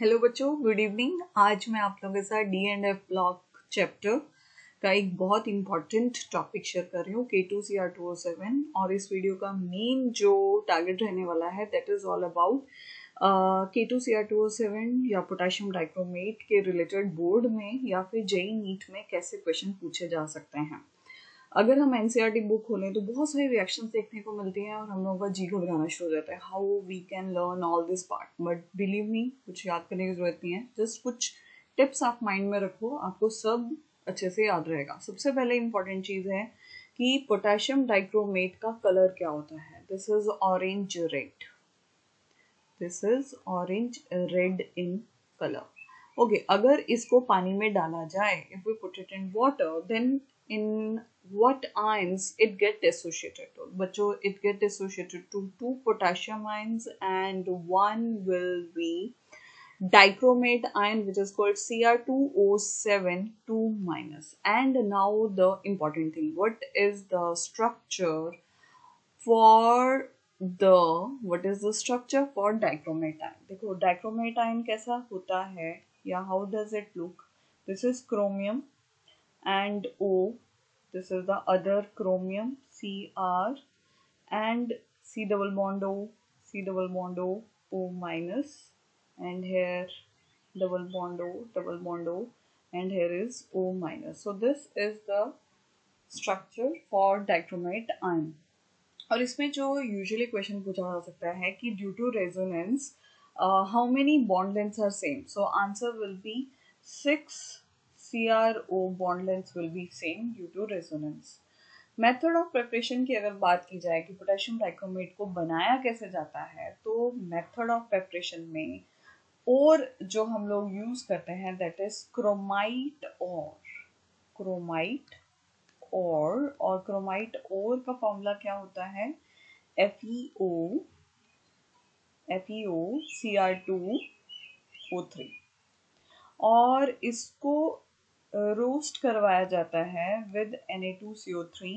Hello बच्चों, good evening. आज मैं आप लोगों के साथ D and F block chapter का एक बहुत इंपॉर्टेंट टॉपिक शेयर कर रही हूँ, K2Cr2O7। और इस वीडियो का मेन जो टारगेट रहने वाला है that is all about K2Cr2O7 या पोटेशियम डाइक्रोमेट के रिलेटेड बोर्ड में या फिर जेईई नीट में कैसे क्वेश्चन पूछे जा सकते हैं। अगर हम एनसीईआरटी बुक खोलें तो बहुत सारी रिएक्शंस देखने को मिलती हैं और हम लोगों का जी घबराना शुरू हो जाता है, how we can learn all this part. But believe me, कुछ याद करने की जरूरत नहीं है, जस्ट कुछ टिप्स आप माइंड में रखो, आपको सब अच्छे से याद रहेगा। सबसे पहले इंपॉर्टेंट चीज है कि पोटेशियम डाइक्रोमेट का कलर क्या होता है। This is orange red, this is orange red in colour. Okay, अगर इसको पानी में डाला जाए, if we put it in water, then in what ions it get associated to? बच्चों, it get associated to two potassium ions and one will be dichromate ion which is called Cr2O7 2 minus. And now the important thing, what is the structure for what is the structure for dichromate ion? देखो dichromate ion कैसा होता है या how does it look? This is chromium and O. This is the other chromium Cr and C double bond O, C double bond O, O minus, and here double bond O, double bond O, and here is O minus. So this is the structure for dichromate ion. और इसमें जो usually question पूछा जा सकता है कि due to resonance how many bond lengths are same, so answer will be 6 CRO bond lengths will be same due to resonance. Method of preparation की अगर बात की जाए कि पोटेशियम डाइक्रोमेट को बनाया कैसे जाता है, तो मेथड ऑफ प्रिपरेशन में और जो हम लोग यूज करते हैं दैट इज क्रोमाइट और क्रोमाइट और का फॉर्मूला क्या होता है, FeO Cr2O3, और इसको रोस्ट करवाया जाता है with Na2CO3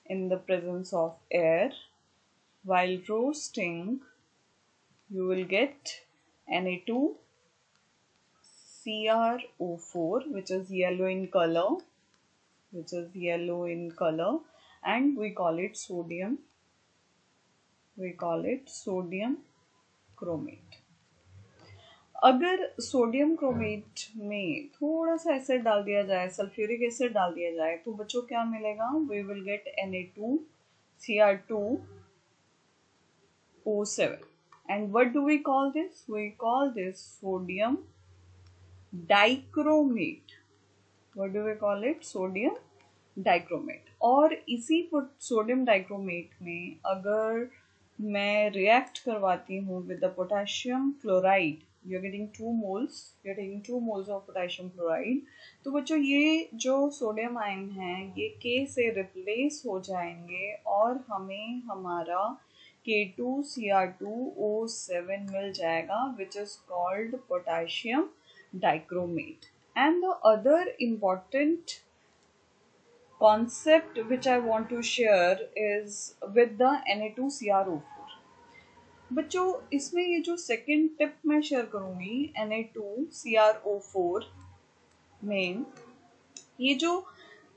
in the presence of air. While roasting you will get Na2CrO4 which is yellow in color, and we call it sodium chromate. अगर सोडियम क्रोमेट में थोड़ा सा एसिड डाल दिया जाए, सल्फ्यूरिक एसिड डाल दिया जाए, तो बच्चों क्या मिलेगा, we will get Na2Cr2O7. and what do we call this? We call this sodium dichromate. What do we call it? Sodium dichromate. और इसी सोडियम डाइक्रोमेट में अगर मैं रिएक्ट करवाती हूँ with the potassium chloride, you're taking 2 moles of potassium chloride, तो बच्चों ये जो सोडियम आयन हैं ये K से रिप्लेस हो जाएंगे और हमें हमारा K2Cr2O7 मिल जाएगा which is called potassium dichromate. And the other important concept which I want to share is with the Na2CrO4. बच्चों, इसमें ये जो सेकंड टिप मैं शेयर करूंगी Na2CrO4 में, ये जो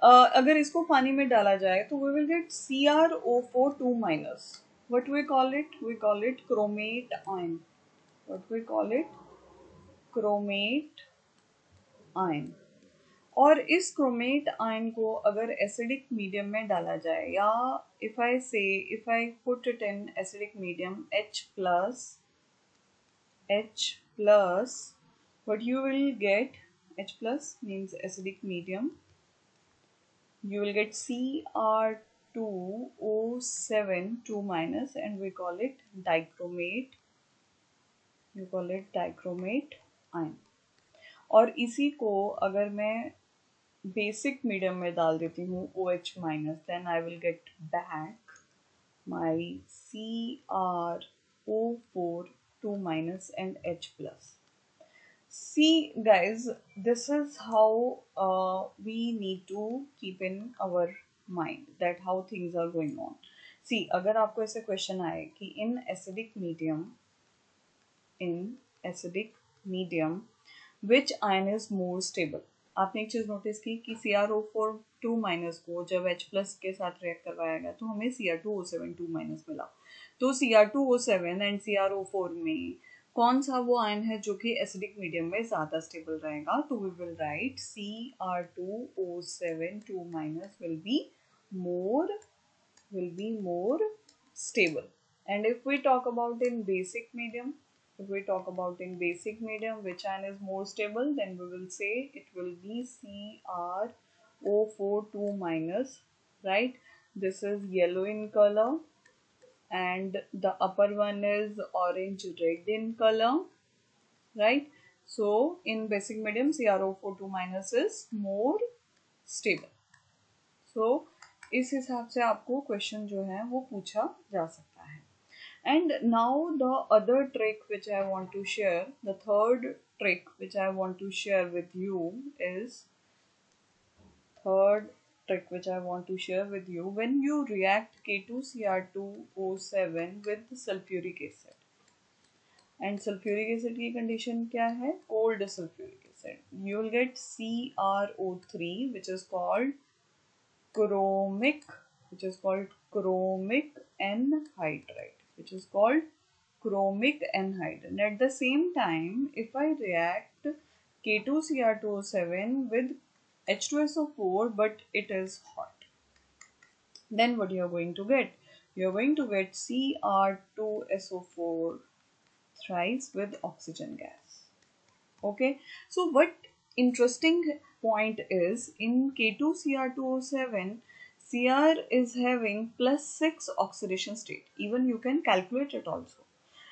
अगर इसको पानी में डाला जाए तो we will get CrO4 2 minus. What we call it? We call it chromate ion. और इस क्रोमेट आयन को अगर एसिडिक मीडियम में डाला जाए, या if I put it in acidic medium H plus, what you will get, H plus means acidic medium, you will get Cr2O7 2 minus, and we call it dichromate ion. और इसी को अगर मैं basic medium में डाल देती हूँ OH minus, then I will get back my CrO4 2 minus and H plus. See guys, this is how we need to keep in our mind that how things are going on. See, अगर आपको ऐसे question आए कि in acidic medium, which ion is more stable? आपने एक चीज notice की कि CrO4 2- को जब H प्लस के साथ रिएक्ट करवाया गया तो हमें Cr2O7 2- मिला। तो Cr2O7 एंड CrO4 में कौन सा वो आयन है जो कि एसिडिक मीडियम में ज्यादा स्टेबल रहेगा? तो we will write Cr2O7 2- will be more stable. And if we talk about in basic medium, which ion is more stable, then we will say it will be CrO4 2-, right? This is yellow in color and the upper one is orange red in color, right? So in basic medium, CrO4 2- is more stable. So इस हिसाब से आपको question जो है वो पूछा जा सकता है. And now the other trick which I want to share, the third trick which I want to share with you is when you react K2Cr2O7 with sulfuric acid. And sulfuric acid की condition क्या है? Cold sulfuric acid. You will get CrO3 which is called chromic anhydride. And at the same time, if I react K2Cr2O7 with H2SO4 but it is hot, then what you are going to get? You are going to get Cr2SO4 thrice with oxygen gas. Okay, so what interesting point is in K2Cr2O7, Cr is having +6 oxidation state. Even you can calculate it also.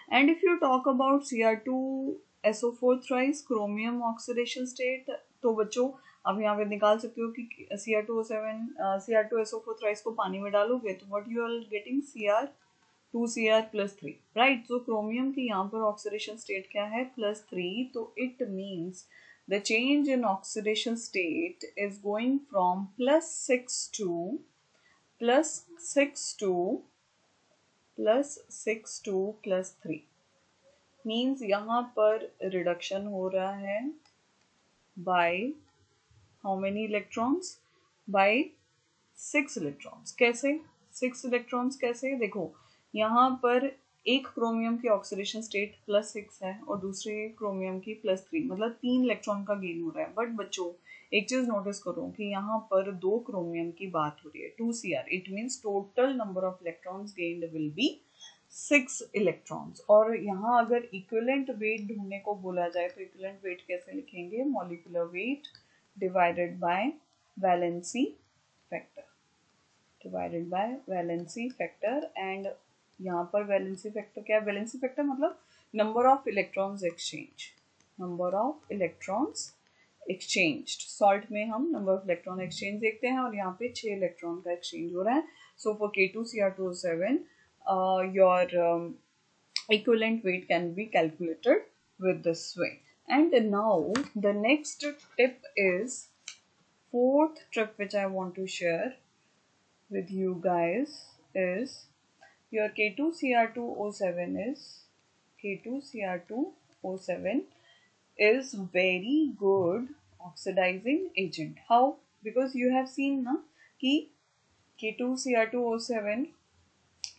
And if you talk about Cr2SO4 thrice chromium oxidation state, तो बच्चों अब यहाँ पे निकाल सकते हो कि Cr2SO4 thrice को पानी में डालोगे तो what you are getting? Cr 2Cr+3, right? So chromium की यहाँ पर oxidation state क्या है? +3. तो it means the change in oxidation state is going from +6 to +3. Means यहाँ पर reduction हो रहा है by how many electrons? By 6 electrons. कैसे 6 electrons? कैसे? देखो यहाँ पर एक क्रोमियम की ऑक्सीडेशन स्टेट +6 है और दूसरे क्रोमियम की +3, मतलब 3 इलेक्ट्रॉन का गेन हो रहा है. बट बच्चों एक चीज नोटिस करो कि यहाँ पर 2 क्रोमियम की बात हो रही है, 2Cr. It means total number of electrons gained will be 6 electrons. और यहाँ अगर इक्विवेलेंट वेट ढूंढने को बोला जाए तो इक्विवेलेंट वेट कैसे लिखेंगे? Molecular weight divided by valency factor. And यहाँ पर वैलेंसी फैक्टर क्या है? वैलेंसी फैक्टर मतलब number of electrons exchanged. Salt में हम नंबर ऑफ इलेक्ट्रॉन एक्सचेंज देखते हैं और यहाँ पे 6 इलेक्ट्रॉन का एक्सचेंज हो रहा है. So for K2Cr2O7 your equivalent weight can be calculated with this way. And now the next tip is fourth tip which I want to share with you guys is your K2Cr2O7 is very good oxidizing agent. How? Because you have seen na कि K2Cr2O7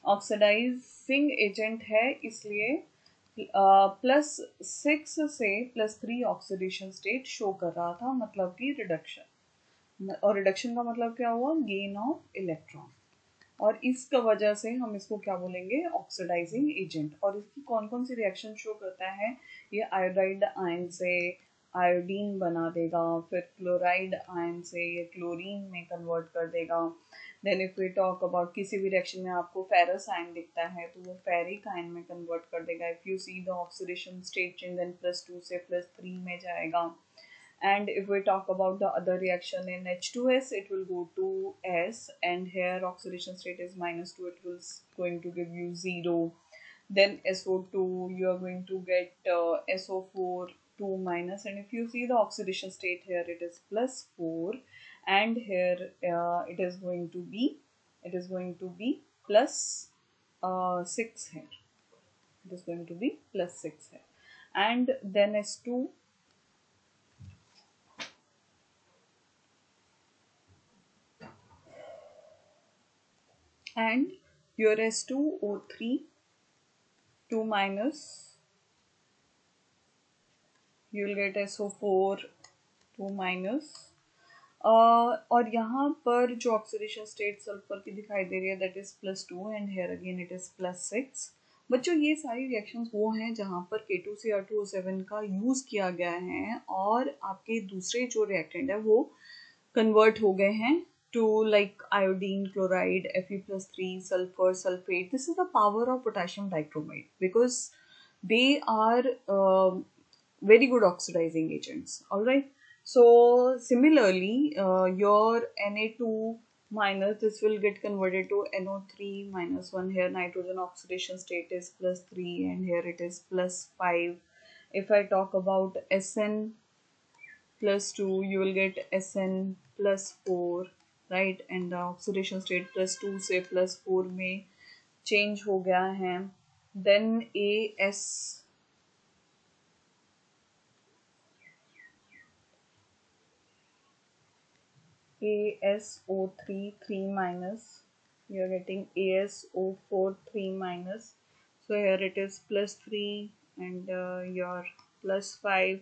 oxidising agent है, इसलिए +6 से +3 oxidation state show कर रहा था, मतलब कि reduction. और रिडक्शन का मतलब क्या हुआ? Gain of electron. और इसका वजह से हम इसको क्या बोलेंगे? Oxidising agent. और इसकी कौन कौन सी रिएक्शन शो करता है? ये आयोडाइड आयन से आयोडीन बना देगा, फिर क्लोराइड आयन से ये क्लोरीन में कन्वर्ट कर देगा. Then if we talk about किसी भी रिएक्शन में आपको फेरस आयन दिखता है तो वो फेरिक आयन में कन्वर्ट कर देगा. If you see the oxidation state change then +2 से +3 में जाएगा. And if we talk about the other reaction in H2S, it will go to S, and here oxidation state is -2, it will going to give you 0. Then SO2, you are going to get SO4 2-, and if you see the oxidation state here, it is +4, and here it is going to be +6 here. It is going to be +6 here. and then S2 and your S2O3 2 minus, you will get SO4 2 minus. और यहाँ पर जो oxidation state sulphur की दिखाई दे रही है that is +2 and here again it is +6. बच्चों ये सारी रिएक्शंस वो हैं जहाँ पर K2Cr2O7 का यूज किया गया है और आपके दूसरे जो रिएक्टेंट है वो कन्वर्ट हो गए हैं to like iodine, chloride, Fe+3, sulfur, sulfate. This is the power of potassium dichromate because they are very good oxidizing agents. All right. So similarly, your Na2 minus, this will get converted to NO3 minus 1. Here nitrogen oxidation state is +3 and here it is +5. If I talk about Sn +2, you will get Sn +4, right? And the oxidation state +2 से +4 में change हो गया है. Then ASO3 3 minus, you are getting ASO4 3 minus. So here it is +3 and your +5.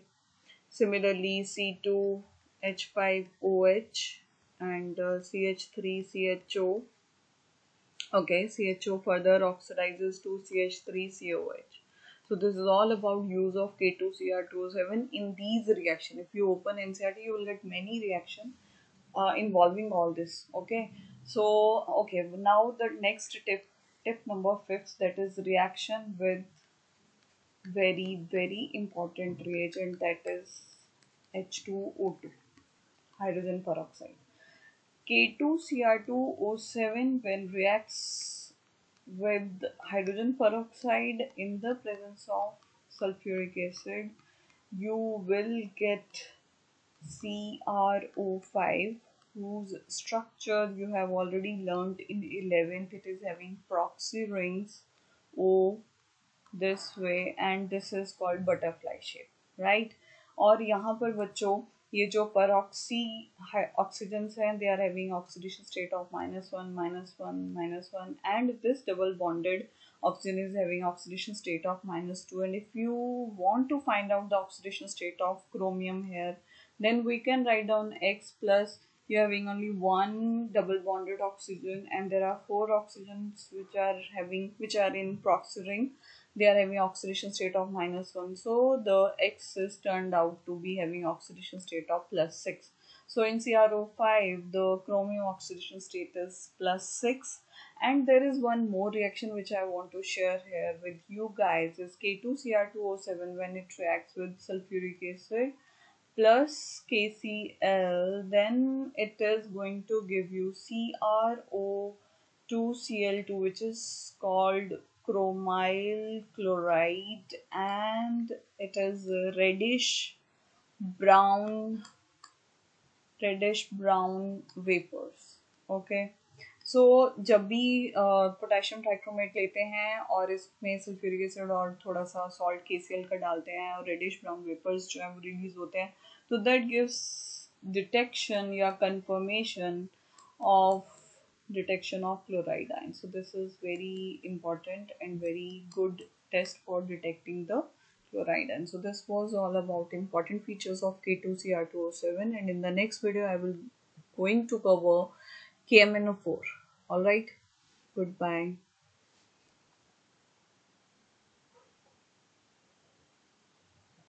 Similarly, C2H5OH and CH3CHO. Okay, CHO further oxidizes to CH3COH. So this is all about use of K2Cr2O7 in these reactions. If you open NCERT, you will get many reactions involving all this. Okay, so okay, now the next tip number 5, that is reaction with very important reagent, that is H2O2, hydrogen peroxide. K2Cr2O7 when reacts with hydrogen peroxide in the presence of sulfuric acid, you will get CrO5, whose structure you have already learnt in 11th. It is having proxy rings O this way and this is called butterfly shape, right? और यहाँ पर बच्चों ये जो peroxy oxygens हैं, they are having oxidation state of -1 -1 -1 and this double bonded oxygen is having oxidation state of -2. And if you want to find out the oxidation state of chromium here, then we can write down X plus, you're having only one double bonded oxygen and there are 4 oxygens which are in proxy ring. They are having oxidation state of -1. So the X is turned out to be having oxidation state of +6. So in CrO5, the chromium oxidation state is +6. And there is one more reaction which I want to share here with you guys, is K2Cr2O7 when it reacts with sulfuric acid plus KCl, then it is going to give you CrO2Cl2, which is called chromyl chloride, and it is reddish brown vapors. Okay, सो जब भी potassium ट्राइक्रोमेट लेते हैं और इसमें sulphuric acid और थोड़ा सा salt KCl का डालते हैं और रेडिश ब्राउन वेपर्स जो है वो रिलीज होते हैं, तो दैट गिव्स डिटेक्शन या confirmation of detection of chloride ion. So this is very important and very good test for detecting the chloride ion. So this was all about important features of K2Cr2O7, and in the next video I will going to cover KMNO4. All right, goodbye.